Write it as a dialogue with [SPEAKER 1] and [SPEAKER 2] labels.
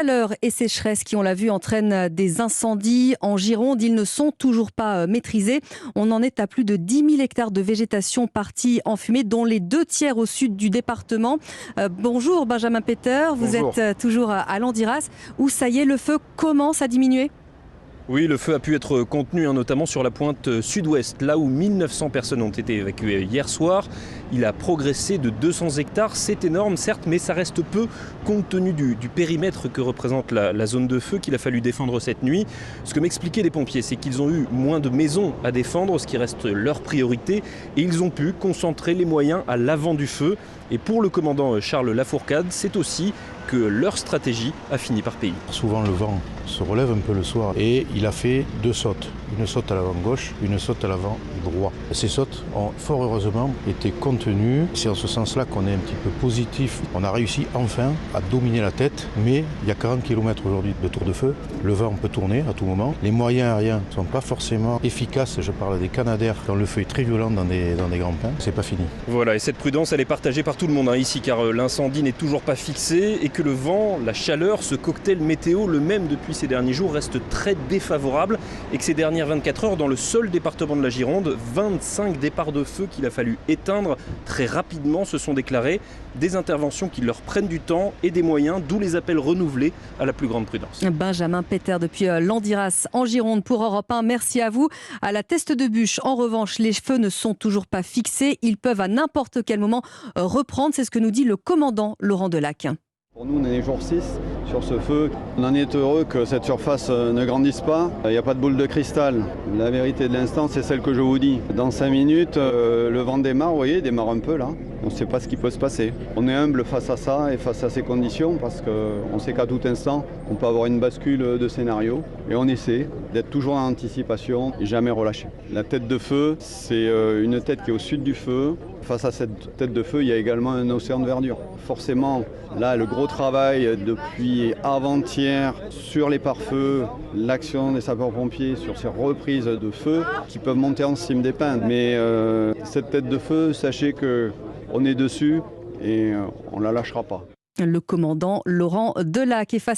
[SPEAKER 1] Chaleur et sécheresse qui, on l'a vu, entraînent des incendies en Gironde. Ils ne sont toujours pas maîtrisés. On en est à plus de 10 000 hectares de végétation partis en fumée, dont les 2 tiers au sud du département. Bonjour Benjamin Peter, vous
[SPEAKER 2] Bonjour.
[SPEAKER 1] êtes toujours à Landiras, où ça y est, le feu commence à diminuer.
[SPEAKER 2] Oui, le feu a pu être contenu, notamment sur la pointe sud-ouest, là où 1900 personnes ont été évacuées hier soir. Il a progressé de 200 hectares, c'est énorme certes, mais ça reste peu compte tenu du périmètre que représente la zone de feu qu'il a fallu défendre cette nuit. Ce que m'expliquaient les pompiers, c'est qu'ils ont eu moins de maisons à défendre, ce qui reste leur priorité, et ils ont pu concentrer les moyens à l'avant du feu. Et pour le commandant Charles Lafourcade, c'est aussi que leur stratégie a fini par payer.
[SPEAKER 3] Souvent le vent se relève un peu le soir et il a fait 2 sautes. Une saute à l'avant gauche, une saute à l'avant droit. Ces sautes ont fort heureusement été contenues. C'est en ce sens-là qu'on est un petit peu positif. On a réussi enfin à dominer la tête, mais il y a 40 km aujourd'hui de tour de feu. Le vent peut tourner à tout moment. Les moyens aériens ne sont pas forcément efficaces. Je parle des Canadair quand le feu est très violent dans des grands pins. C'est pas fini.
[SPEAKER 2] Voilà, et cette prudence, elle est partagée par tout le monde ici, car l'incendie n'est toujours pas fixé et que le vent, la chaleur, ce cocktail météo, le même depuis ces derniers jours, reste très défavorable et que ces dernières 24 heures, dans le seul département de la Gironde, 25 départs de feu qu'il a fallu éteindre très rapidement se sont déclarés. Des interventions qui leur prennent du temps et des moyens, d'où les appels renouvelés à la plus grande prudence.
[SPEAKER 1] Benjamin Peter depuis Landiras en Gironde pour Europe 1. Merci à vous. À la Teste de Bûche, en revanche, les feux ne sont toujours pas fixés. Ils peuvent à n'importe quel moment reprendre. C'est ce que nous dit le commandant Laurent Delac.
[SPEAKER 4] Pour nous, on est jour 6 sur ce feu. On en est heureux que cette surface ne grandisse pas. Il n'y a pas de boule de cristal. La vérité de l'instant, c'est celle que je vous dis. Dans 5 minutes, le vent démarre, vous voyez, il démarre un peu là. On ne sait pas ce qui peut se passer. On est humble face à ça et face à ces conditions parce qu'on sait qu'à tout instant, on peut avoir une bascule de scénario. Et on essaie d'être toujours en anticipation et jamais relâcher. La tête de feu, c'est une tête qui est au sud du feu. Face à cette tête de feu, il y a également un océan de verdure. Forcément, là, le gros travail depuis avant-hier sur les pare-feux, l'action des sapeurs-pompiers sur ces reprises de feu qui peuvent monter en cime des pins. Mais cette tête de feu, sachez qu'on est dessus et on ne la lâchera pas.
[SPEAKER 1] Le commandant Laurent Delac est face